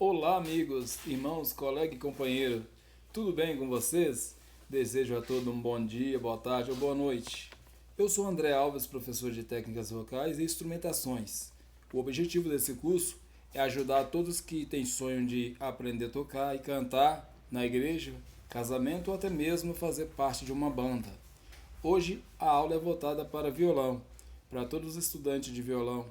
Olá, amigos, irmãos, colega e companheiro. Tudo bem com vocês? Desejo a todos um bom dia, boa tarde ou boa noite. Eu sou André Alves, professor de técnicas vocais e instrumentações. O objetivo desse curso é ajudar todos que têm sonho de aprender a tocar e cantar na igreja, casamento ou até mesmo fazer parte de uma banda. Hoje a aula é voltada para violão, para todos os estudantes de violão.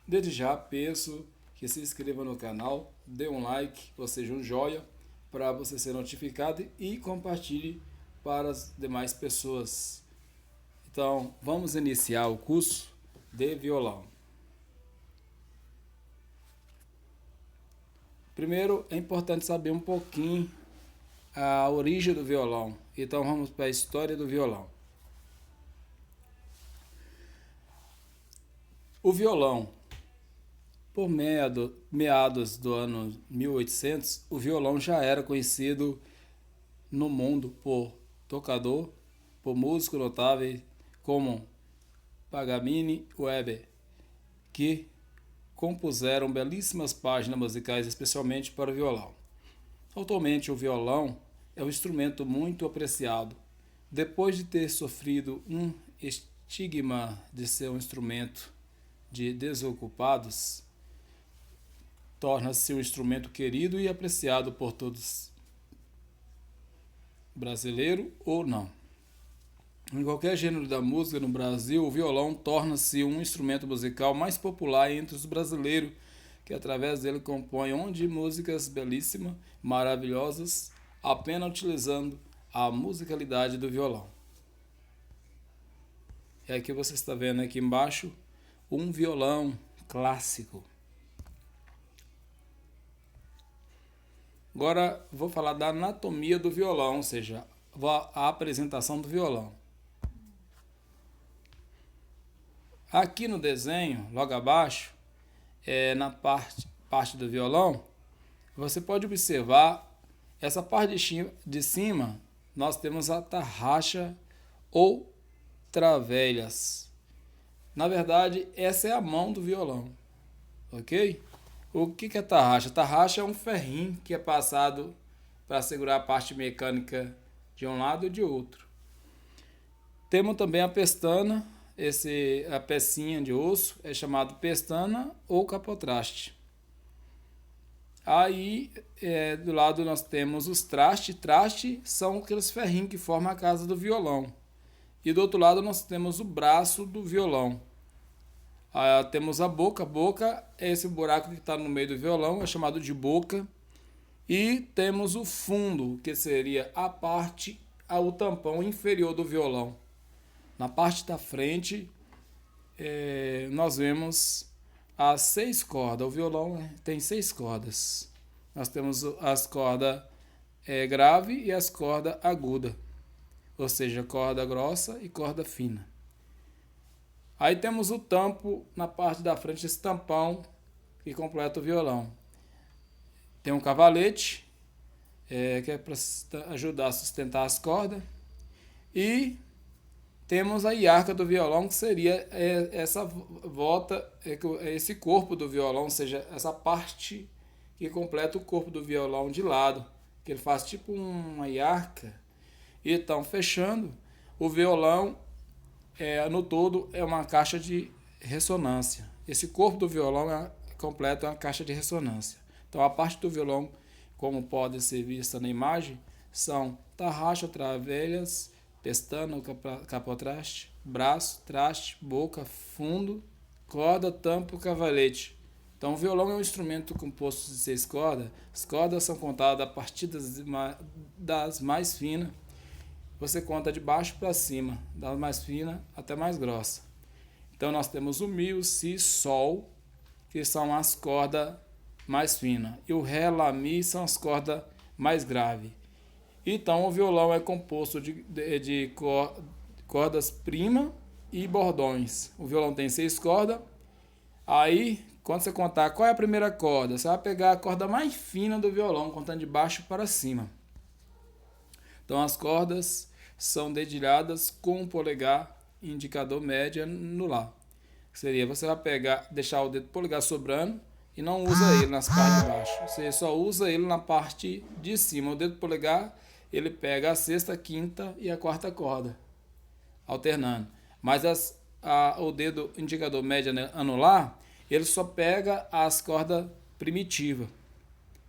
Desde já peço que se inscreva no canal, dê um like, ou seja, um joinha, para você ser notificado e compartilhe para as demais pessoas. Então, vamos iniciar o curso de violão. Primeiro, é importante saber um pouquinho a origem do violão. Então, vamos para a história do violão. O violão, por meados do ano 1800, o violão já era conhecido no mundo por tocador, por músicos notáveis como Paganini e Weber, que compuseram belíssimas páginas musicais especialmente para o violão. Atualmente, o violão é um instrumento muito apreciado. Depois de ter sofrido um estigma de ser um instrumento de desocupados, torna-se um instrumento querido e apreciado por todos, brasileiro ou não. Em qualquer gênero da música no Brasil, o violão torna-se um instrumento musical mais popular entre os brasileiros, que através dele compõem de músicas belíssimas, maravilhosas, apenas utilizando a musicalidade do violão. E aqui você está vendo aqui embaixo um violão clássico. Agora vou falar da anatomia do violão, ou seja, a apresentação do violão. Aqui no desenho, logo abaixo, na parte do violão, você pode observar essa parte de cima, nós temos a tarraxa ou travelhas. Na verdade, essa é a mão do violão, ok? O que é tarraxa? Tarraxa é um ferrinho que é passado para segurar a parte mecânica de um lado e de outro. Temos também a pestana, a pecinha de osso é chamado pestana ou capotraste. Aí, do lado nós temos os trastes. Traste são aqueles ferrinhos que formam a casa do violão. E do outro lado nós temos o braço do violão. Temos a boca. A boca é esse buraco que está no meio do violão, é chamado de boca. E temos o fundo, que seria o tampão inferior do violão. Na parte da frente, nós vemos as 6 cordas. O violão tem 6 cordas. Nós temos as cordas grave e as cordas aguda, ou seja, corda grossa e corda fina. Aí temos o tampo na parte da frente, esse tampão que completa o violão. Tem um cavalete, que é para ajudar a sustentar as cordas. E temos a iarca do violão, que seria essa volta, esse corpo do violão, ou seja, essa parte que completa o corpo do violão de lado, que ele faz tipo uma iarca. Então, fechando, o violão no todo é uma caixa de ressonância. Esse corpo do violão completo é uma caixa de ressonância. Então a parte do violão, como pode ser vista na imagem, são tarraxa, travelhas, pestana, capotraste, braço, traste, boca, fundo, corda, tampo, cavalete. Então o violão é um instrumento composto de 6 cordas. As cordas são contadas a partir das mais finas. Você conta de baixo para cima, da mais fina até mais grossa. Então nós temos o mi, o si, sol, que são as cordas mais finas. E o ré, lá, mi são as cordas mais graves. Então o violão é composto de cordas prima e bordões. O violão tem 6 cordas. Aí, quando você contar qual é a primeira corda, você vai pegar a corda mais fina do violão, contando de baixo para cima. Então as cordas são dedilhadas com o polegar indicador média no lá. Seria, você vai deixar o dedo polegar sobrando e não usa ele nas partes de baixo. Você só usa ele na parte de cima. O dedo polegar, ele pega a sexta, a quinta e a quarta corda, alternando. Mas o dedo indicador médio anular, ele só pega as cordas primitivas,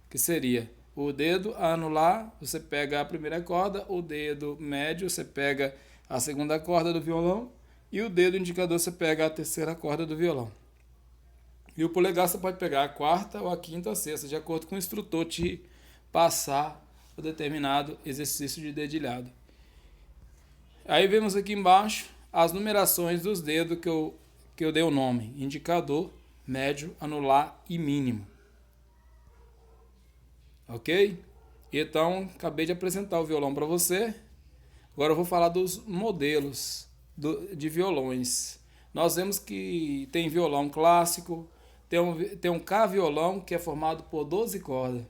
que seria o dedo anular, você pega a primeira corda, o dedo médio, você pega a segunda corda do violão, e o dedo indicador, você pega a terceira corda do violão. E o polegar, você pode pegar a quarta, ou a quinta, ou a sexta, de acordo com o instrutor te passar o determinado exercício de dedilhado. Aí vemos aqui embaixo as numerações dos dedos que eu dei o nome: indicador, médio, anular e mínimo. Ok? Então, acabei de apresentar o violão para você. Agora eu vou falar dos modelos de violões. Nós vemos que tem violão clássico, tem um K-violão, que é formado por 12 cordas.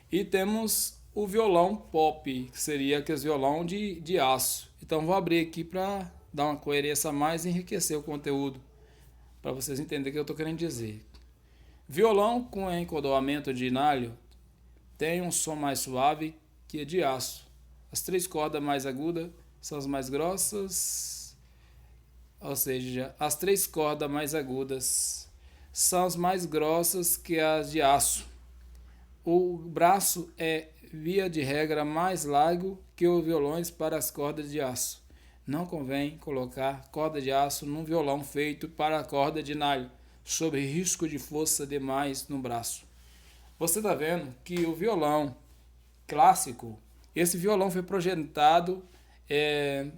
E temos o violão pop, que seria aquele violão de aço. Então vou abrir aqui para dar uma coerência a mais e enriquecer o conteúdo, para vocês entenderem o que eu estou querendo dizer. Violão com encordoamento de nylon tem um som mais suave que é de aço. As 3 cordas mais agudas são as mais grossas, ou seja, as 3 cordas mais agudas são as mais grossas que as de aço. O braço é, via de regra, mais largo que os violões para as cordas de aço. Não convém colocar corda de aço num violão feito para a corda de nylon, sob risco de força demais no braço. Você está vendo que o violão clássico, esse violão foi projetado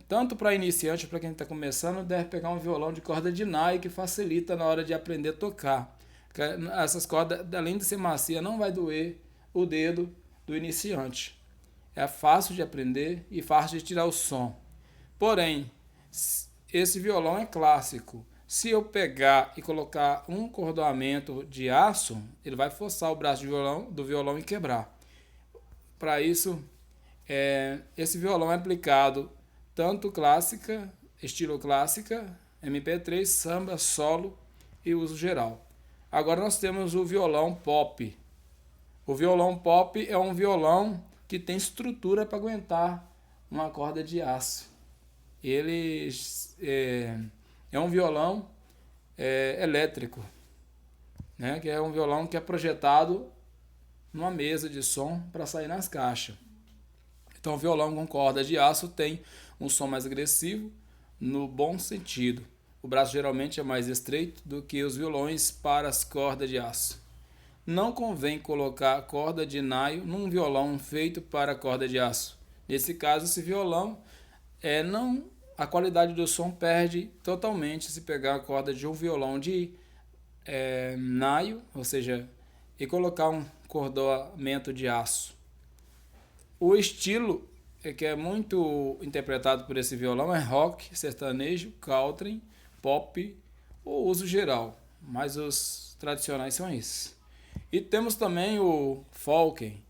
tanto para iniciante, para quem está começando, deve pegar um violão de corda de nylon, que facilita na hora de aprender a tocar. Essas cordas, além de ser macia, não vai doer o dedo do iniciante. É fácil de aprender e fácil de tirar o som. Porém, esse violão é clássico. Se eu pegar e colocar um cordoamento de aço, ele vai forçar o braço do violão e quebrar. Para isso, esse violão é aplicado tanto clássica, estilo clássica, MP3, samba, solo e uso geral. Agora nós temos o violão pop. O violão pop é um violão que tem estrutura para aguentar uma corda de aço. Ele é um violão elétrico, né? Que é um violão que é projetado numa mesa de som para sair nas caixas. Então, o violão com corda de aço tem um som mais agressivo, no bom sentido. O braço geralmente é mais estreito do que os violões para as cordas de aço. Não convém colocar corda de nylon num violão feito para corda de aço. Nesse caso, esse violão a qualidade do som perde totalmente se pegar a corda de um violão de nylon, ou seja, e colocar um cordoamento de aço. O estilo que é muito interpretado por esse violão é rock, sertanejo, country, pop ou uso geral, mas os tradicionais são esses. E temos também o folk.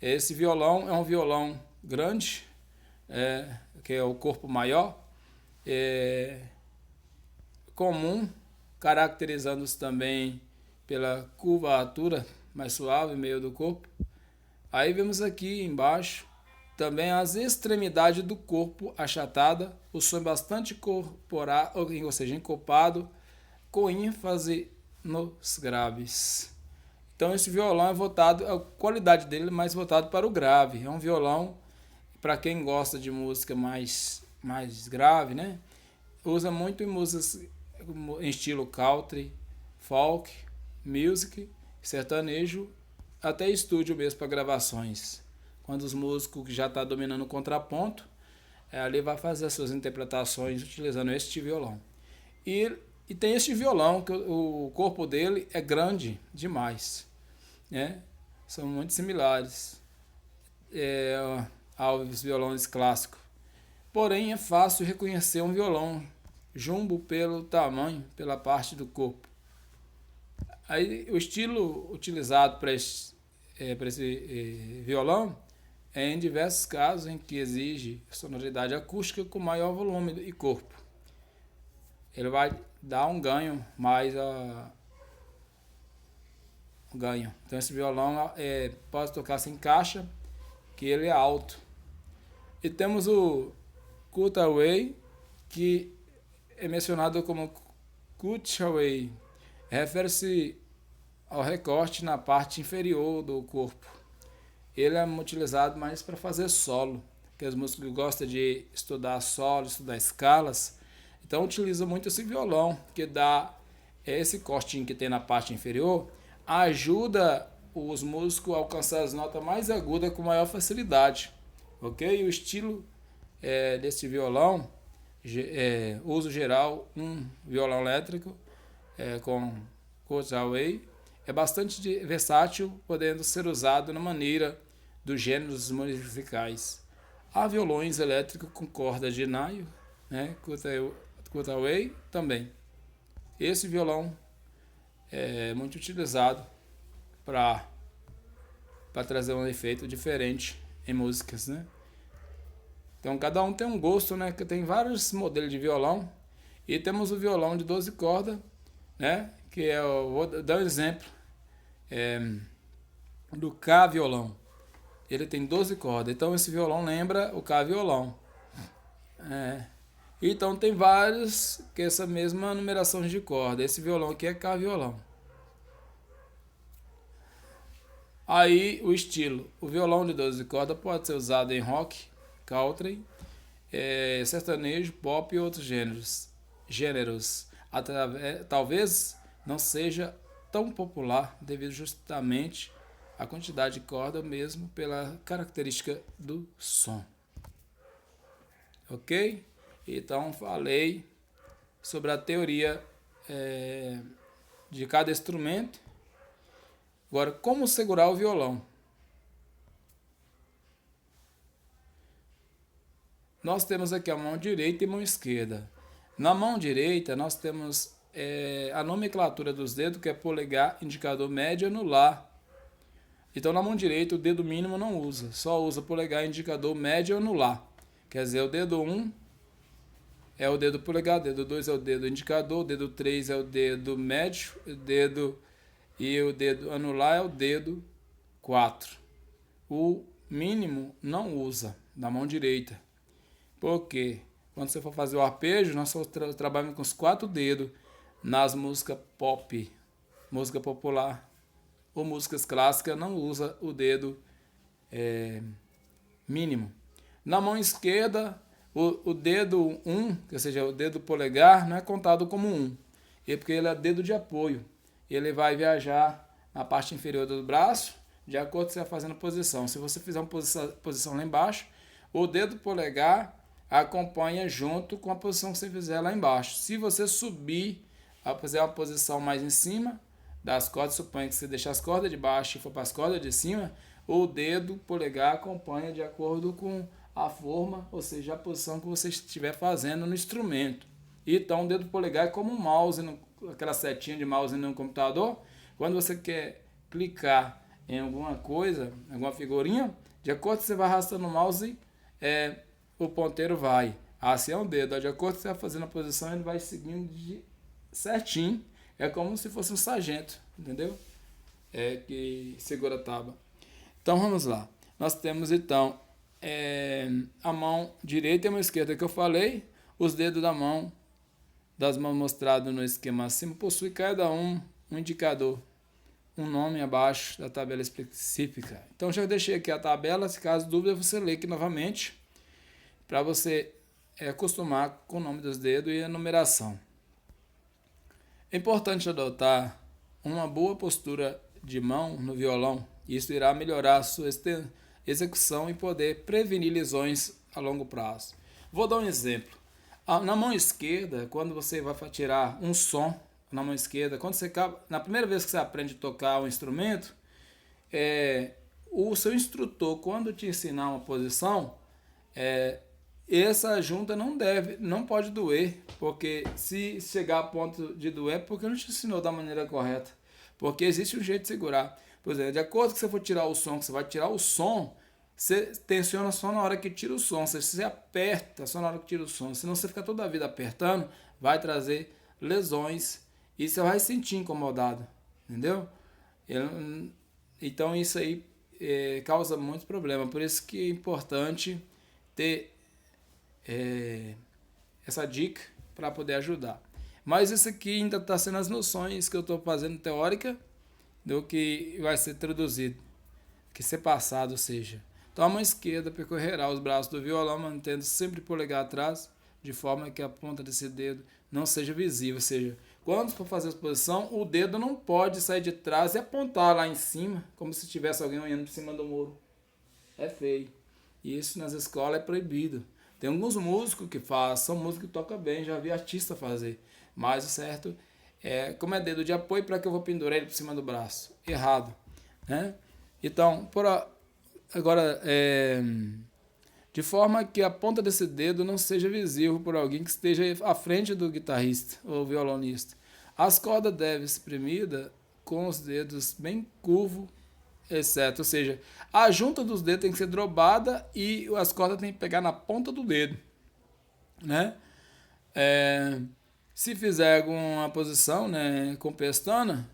Esse violão é um violão grande, que é o corpo maior, comum, caracterizando-se também pela curvatura mais suave no meio do corpo. Aí vemos aqui embaixo também as extremidades do corpo achatada, o som bastante corporal, ou seja, encorpado, com ênfase nos graves. Então esse violão é voltado, a qualidade dele é mais voltado para o grave. É um violão para quem gosta de música mais grave, né? Usa muito em músicas em estilo country, folk, music, sertanejo, até estúdio mesmo para gravações. Quando os músicos que já estão dominando o contraponto, ali vai fazer as suas interpretações utilizando este violão. E tem este violão, que o corpo dele é grande demais, né? São muito similares aos violões clássicos. Porém, é fácil reconhecer um violão jumbo pelo tamanho, pela parte do corpo. Aí, o estilo utilizado para esse violão é em diversos casos em que exige sonoridade acústica com maior volume e corpo. Ele vai dar um ganho mais ganho. Então esse violão pode tocar sem caixa, que ele é alto. E temos o cutaway, que é mencionado como cutaway, refere-se ao recorte na parte inferior do corpo. Ele é utilizado mais para fazer solo, que os músicos que gostam de estudar solo, estudar escalas, então utiliza muito esse violão, que dá esse cortinho que tem na parte inferior, ajuda os músicos a alcançar as notas mais agudas com maior facilidade, ok? E o estilo desse violão, uso geral, um violão elétrico com cutaway, é bastante versátil, podendo ser usado na maneira dos gêneros musicais. Há violões elétricos com corda de naio, né? Cutaway também. Esse violão é muito utilizado para trazer um efeito diferente em músicas, né? Então cada um tem um gosto, né? Que tem vários modelos de violão. E temos o violão de 12 cordas, né? Que vou dar um exemplo do K-violão. Ele tem 12 cordas. Então esse violão lembra o K-violão. Então tem vários que essa mesma numeração de corda. Esse violão aqui é K-violão. Aí o estilo. O violão de 12 cordas pode ser usado em rock, country, sertanejo, pop e outros gêneros. Talvez não seja tão popular devido justamente à quantidade de corda, mesmo pela característica do som. Ok? Então falei sobre a teoria de cada instrumento. Agora, como segurar o violão? Nós temos aqui a mão direita e a mão esquerda. Na mão direita, nós temos a nomenclatura dos dedos, que é polegar, indicador, médio e anular. Então, na mão direita, o dedo mínimo não usa. Só usa polegar, indicador, médio e anular. Quer dizer, o dedo 1 é o dedo polegar, o dedo 2 é o dedo indicador, o dedo 3 é o dedo médio, e o dedo anular é o dedo 4. O mínimo não usa na mão direita. Porque quando você for fazer o arpejo, nós só trabalhamos com os 4 dedos nas músicas pop, música popular ou músicas clássicas, não usa o dedo mínimo. Na mão esquerda, o dedo 1, ou seja, o dedo polegar, não é contado como 1, porque ele é dedo de apoio. Ele vai viajar na parte inferior do braço, de acordo com que você vai fazendo a posição. Se você fizer uma posição lá embaixo, o dedo polegar acompanha junto com a posição que você fizer lá embaixo. Se você subir, a fazer uma posição mais em cima das cordas, suponha que você deixar as cordas de baixo e for para as cordas de cima, o dedo polegar acompanha de acordo com a forma, ou seja, a posição que você estiver fazendo no instrumento. Então, o dedo polegar é como um mouse, aquela setinha de mouse no computador. Quando você quer clicar em alguma coisa, alguma figurinha, de acordo com que você vai arrastando o mouse, o ponteiro vai. Assim é o dedo. De acordo com que você vai fazendo a posição, ele vai seguindo certinho. É como se fosse um sargento, entendeu? Que segura a tábua. Então vamos lá. Nós temos então a mão direita e a mão esquerda que eu falei. Os dedos das mãos mostrados no esquema acima possui cada um indicador, um nome abaixo da tabela específica. Então já deixei aqui a tabela, se caso dúvida você lê aqui novamente, para você acostumar com o nome dos dedos e a numeração. É importante adotar uma boa postura de mão no violão. Isso irá melhorar a sua execução e poder prevenir lesões a longo prazo. Vou dar um exemplo. Na mão esquerda, quando você vai tirar um som na mão esquerda, na primeira vez que você aprende a tocar um instrumento, o seu instrutor, quando te ensinar uma posição, essa junta não pode doer, porque se chegar a ponto de doer, é porque não te ensinou da maneira correta, porque existe um jeito de segurar. Por exemplo, de acordo com que você for tirar o som, que você vai tirar o som, você tensiona só na hora que tira o som, você aperta só na hora que tira o som, senão você fica toda a vida apertando, vai trazer lesões e você vai se sentir incomodado, entendeu? Então isso aí causa muito problema. Por isso que é importante ter essa dica para poder ajudar. Mas isso aqui ainda está sendo as noções que eu estou fazendo teórica do que vai ser traduzido, que ser passado, ou seja, então a mão esquerda percorrerá os braços do violão, mantendo sempre o polegar atrás, de forma que a ponta desse dedo não seja visível, ou seja, quando for fazer a exposição, o dedo não pode sair de trás e apontar lá em cima, como se tivesse alguém olhando por cima do muro. É feio. E isso nas escolas é proibido. Tem alguns músicos que fazem, são músicos que tocam bem, já vi artista fazer. Mas o certo é, como é dedo de apoio, para que eu vou pendurar ele por cima do braço? Errado, né? Então, agora, de forma que a ponta desse dedo não seja visível por alguém que esteja à frente do guitarrista ou violonista. As cordas devem ser espremidas com os dedos bem curvos, exceto, ou seja, a junta dos dedos tem que ser dobrada e as cordas tem que pegar na ponta do dedo, né? Se fizer alguma posição, né, com pestana,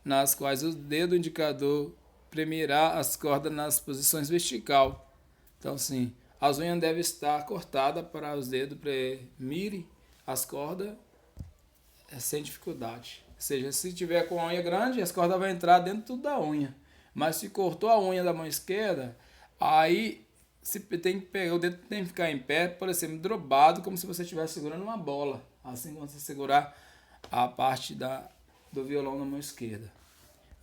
nas quais o dedo indicador premirá as cordas nas posições vertical. Então, assim, as unhas devem estar cortadas para os dedos premirem as cordas sem dificuldade. Ou seja, se tiver com a unha grande, as cordas vão entrar dentro da unha. Mas se cortou a unha da mão esquerda, aí tem que pegar, o dedo tem que ficar em pé, por exemplo, dobrado, como se você estivesse segurando uma bola. Assim como você segurar a parte do violão na mão esquerda.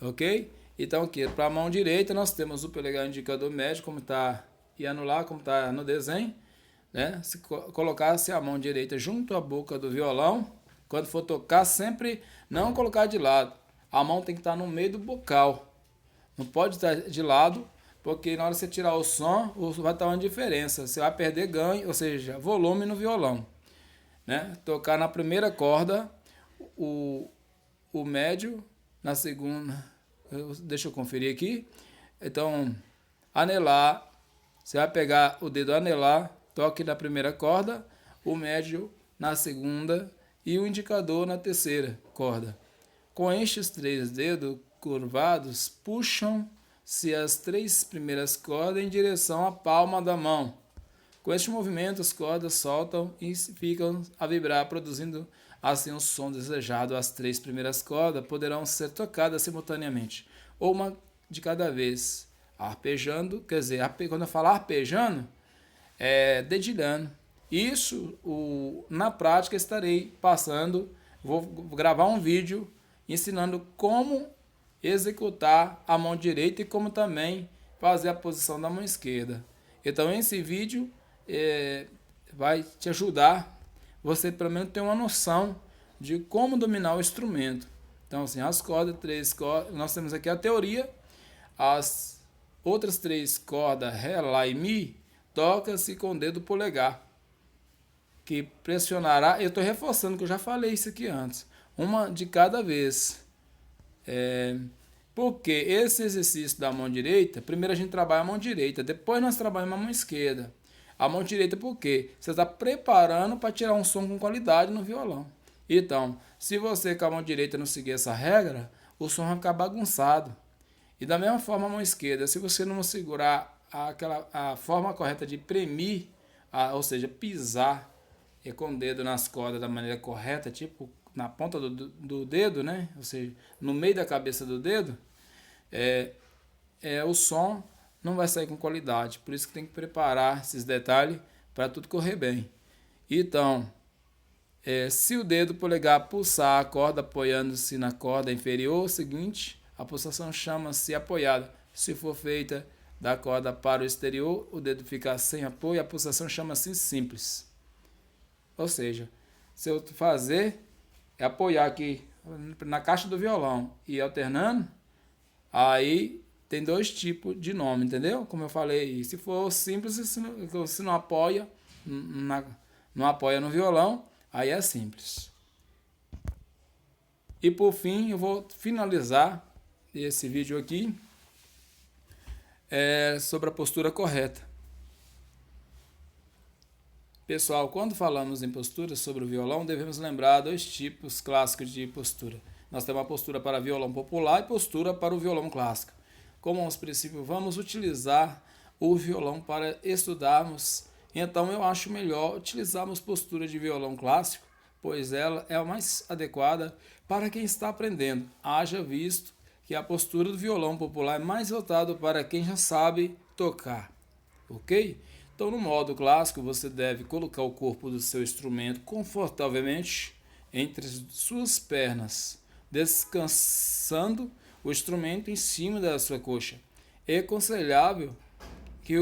Ok? Então aqui, para a mão direita, nós temos o polegar indicador médio, como está, e anular, como está no desenho. Né? Se colocasse a mão direita junto à boca do violão, quando for tocar, sempre não colocar de lado. A mão tem que estar no meio do bocal. Não pode estar de lado, porque na hora que você tirar o som, vai estar uma diferença. Você vai perder ganho, ou seja, volume no violão. Né? Tocar na primeira corda, o médio, na segunda, deixa eu conferir aqui. Então, anelar, você vai pegar o dedo anelar, toque na primeira corda, o médio na segunda e o indicador na terceira corda. Com estes 3 dedos curvados, puxam-se as 3 primeiras cordas em direção à palma da mão. Com este movimento, as cordas soltam e ficam a vibrar, produzindo assim o som desejado. As 3 primeiras cordas poderão ser tocadas simultaneamente, ou uma de cada vez, arpejando, quer dizer, quando eu falo arpejando, é dedilhando. Isso, na prática, estarei passando, vou gravar um vídeo ensinando como executar a mão direita e como também fazer a posição da mão esquerda. Então, esse vídeo vai te ajudar você pelo menos ter uma noção de como dominar o instrumento. Então, assim, as cordas, 3 cordas, nós temos aqui a teoria, as outras 3 cordas, Ré, Lá e Mi, toca-se com o dedo polegar, que pressionará, eu estou reforçando que eu já falei isso aqui antes, uma de cada vez. Porque esse exercício da mão direita, primeiro a gente trabalha a mão direita, depois nós trabalhamos a mão esquerda. A mão direita por quê? Você está preparando para tirar um som com qualidade no violão. Então, se você com a mão direita não seguir essa regra, o som vai ficar bagunçado. E da mesma forma a mão esquerda, se você não segurar a forma correta de premir, ou seja, pisar com o dedo nas cordas da maneira correta, tipo na ponta do dedo, né? Ou seja, no meio da cabeça do dedo, o som não vai sair com qualidade. Por isso que tem que preparar esses detalhes para tudo correr bem. Então, se o dedo polegar pulsar a corda apoiando-se na corda inferior seguinte, a pulsação chama-se apoiada. Se for feita da corda para o exterior, o dedo fica sem apoio, a pulsação chama-se simples. Ou seja, se eu fazer, apoiar aqui na caixa do violão e alternando, aí tem 2 tipos de nome, entendeu? Como eu falei, se for simples, se não apoia, não apoia no violão, aí é simples. E por fim, eu vou finalizar esse vídeo aqui sobre a postura correta. Pessoal, quando falamos em postura sobre o violão, devemos lembrar 2 tipos clássicos de postura. Nós temos uma postura para violão popular e postura para o violão clássico. Como os princípios, vamos utilizar o violão para estudarmos. Então eu acho melhor utilizarmos postura de violão clássico, pois ela é a mais adequada para quem está aprendendo. Haja visto que a postura do violão popular é mais voltada para quem já sabe tocar, ok? Então, no modo clássico, você deve colocar o corpo do seu instrumento confortavelmente entre suas pernas, descansando o instrumento em cima da sua coxa. É aconselhável que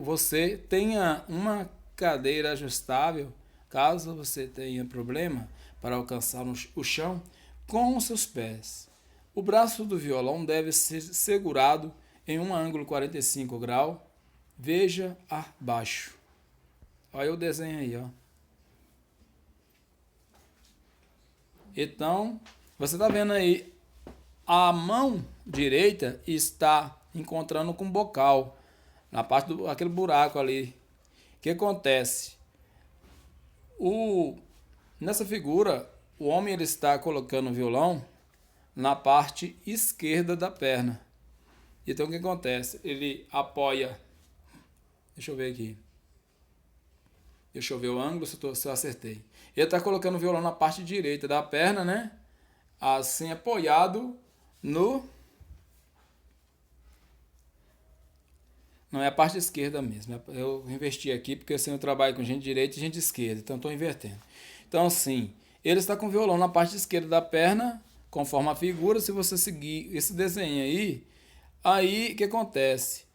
você tenha uma cadeira ajustável, caso você tenha problema para alcançar o chão com os seus pés. O braço do violão deve ser segurado em um ângulo 45 graus. Veja abaixo. Olha o desenho aí, ó. Então, você está vendo aí, a mão direita está encontrando com o bocal, na parte do aquele buraco ali. O que acontece? Nessa figura, o homem ele está colocando o violão na parte esquerda da perna. Então, o que acontece? Ele apoia. Deixa eu ver aqui. Deixa eu ver o ângulo, se eu acertei. Ele está colocando o violão na parte direita da perna, né? Assim, apoiado no... Não, é a parte esquerda mesmo. Eu investi aqui porque assim eu trabalho com gente direita e gente esquerda. Então, estou invertendo. Então, assim, ele está com o violão na parte esquerda da perna, conforme a figura. Se você seguir esse desenho aí o que acontece?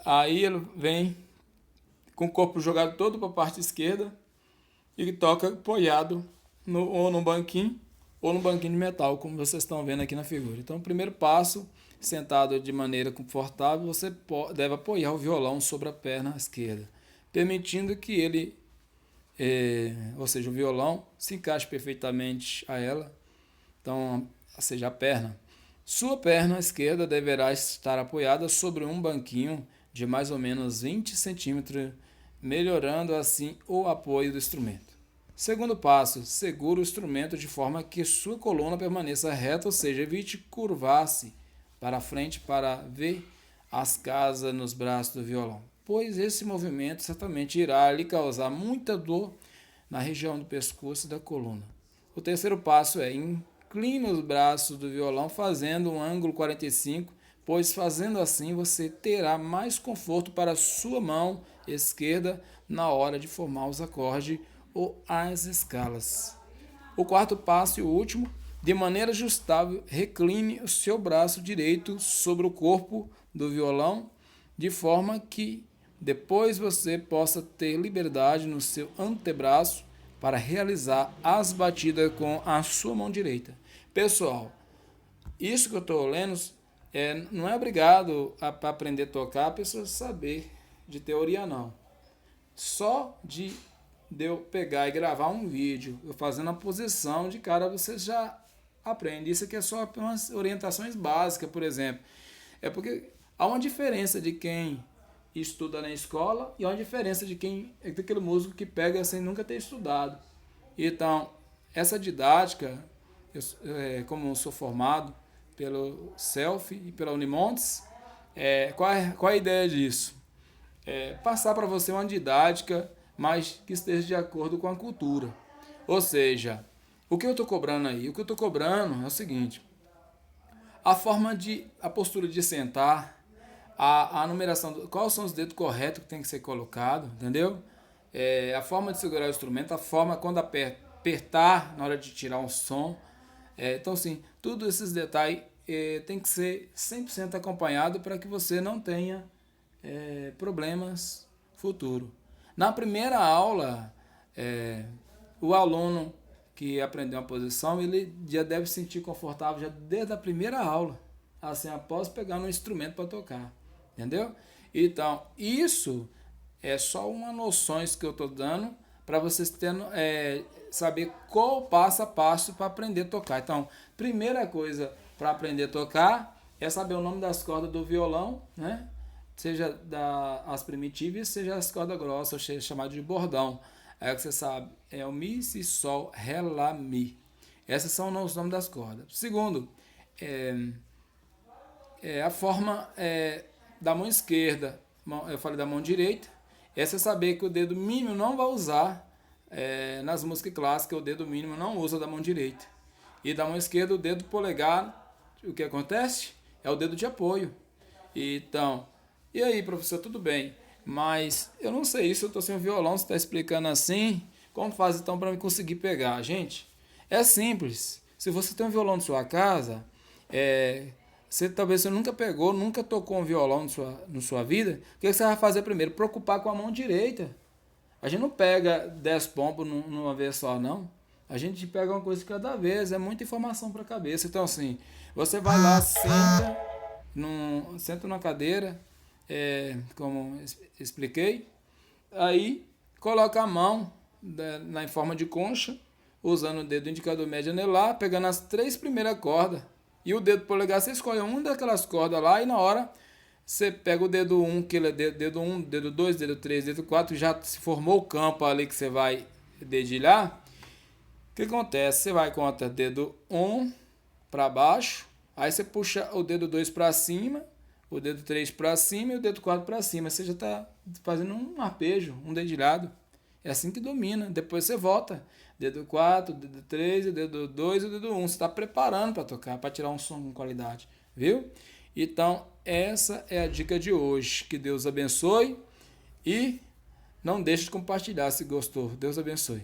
Aí ele vem com o corpo jogado todo para a parte esquerda e toca apoiado ou no banquinho ou no banquinho de metal, como vocês estão vendo aqui na figura. Então, o primeiro passo, sentado de maneira confortável, você deve apoiar o violão sobre a perna esquerda, permitindo que ele, ou seja, o violão, se encaixe perfeitamente a ela, então, ou seja, a perna. Sua perna esquerda deverá estar apoiada sobre um banquinho de mais ou menos 20 centímetros, melhorando assim o apoio do instrumento. Segundo passo, segure o instrumento de forma que sua coluna permaneça reta, ou seja, evite curvar-se para frente para ver as casas nos braços do violão, pois esse movimento certamente irá lhe causar muita dor na região do pescoço e da coluna. O terceiro passo é incline os braços do violão fazendo um ângulo 45, pois fazendo assim você terá mais conforto para a sua mão esquerda na hora de formar os acordes ou as escalas. O quarto passo e o último, de maneira ajustável, recline o seu braço direito sobre o corpo do violão, de forma que depois você possa ter liberdade no seu antebraço para realizar as batidas com a sua mão direita. Pessoal, isso que eu estou lendo não é obrigado para aprender a tocar a pessoa saber de teoria, não. Só de eu pegar e gravar um vídeo, eu fazendo a posição de cara, você já aprende. Isso aqui é só umas orientações básicas, por exemplo. É porque há uma diferença de quem estuda na escola e há uma diferença daquele músico que pega sem nunca ter estudado. Então, essa didática, como eu sou formado pelo CELF e pela Unimontes, qual é a ideia disso? Passar para você uma didática, mas que esteja de acordo com a cultura. Ou seja, o que eu estou cobrando aí? O que eu estou cobrando é o seguinte: a postura de sentar, a numeração, quais são os dedos corretos que tem que ser colocado, entendeu? A forma de segurar o instrumento, a forma quando apertar na hora de tirar um som. Então, assim, todos esses detalhes tem que ser 100% acompanhado para que você não tenha problemas futuros. Na primeira aula, o aluno que aprendeu uma posição, ele já deve se sentir confortável já desde a primeira aula, assim, após pegar um instrumento para tocar, entendeu? Então, isso é só uma noções que eu estou dando para vocês terem, saber qual o passo a passo para aprender a tocar. Então, primeira coisa para aprender a tocar é saber o nome das cordas do violão, né? Seja as primitivas, seja as cordas grossas, ou seja, chamado de bordão. Aí que você sabe, é o Mi, Si, Sol, Ré, Lá, Mi. Esses são os nomes das cordas. Segundo, a forma da mão esquerda. Eu falei da mão direita. Essa é saber que o dedo mínimo não vai usar. Nas músicas clássicas, o dedo mínimo não usa da mão direita. E da mão esquerda, o dedo polegar, o que acontece? É o dedo de apoio. Então, e aí, professor, tudo bem? Mas eu não sei isso, eu estou sem o violão, você está explicando assim. Como faz então para me conseguir pegar? Gente, é simples. Se você tem um violão na sua casa, talvez você nunca pegou, nunca tocou um violão na sua vida, o que você vai fazer primeiro? Preocupar com a mão direita. A gente não pega 10 pompos numa vez só, não. A gente pega uma coisa de cada vez, é muita informação para a cabeça. Então, assim, você vai lá, senta na cadeira, como expliquei, aí coloca a mão em forma de concha, usando o dedo indicador médio anelar, pegando as 3 primeiras cordas. E o dedo polegar, você escolhe uma daquelas cordas lá e na hora você pega o dedo 1, que ele é dedo 1, dedo 2, dedo 3, dedo 4, já se formou o campo ali que você vai dedilhar. O que acontece? Você vai contar dedo 1 para baixo, aí você puxa o dedo 2 para cima, o dedo 3 para cima e o dedo 4 para cima. Você já está fazendo um arpejo, um dedilhado. É assim que domina. Depois você volta. Dedo 4, dedo 3, o dedo 2 e o dedo 1. Você está preparando para tocar, para tirar um som com qualidade. Viu? Então, essa é a dica de hoje. Que Deus abençoe e não deixe de compartilhar se gostou. Deus abençoe.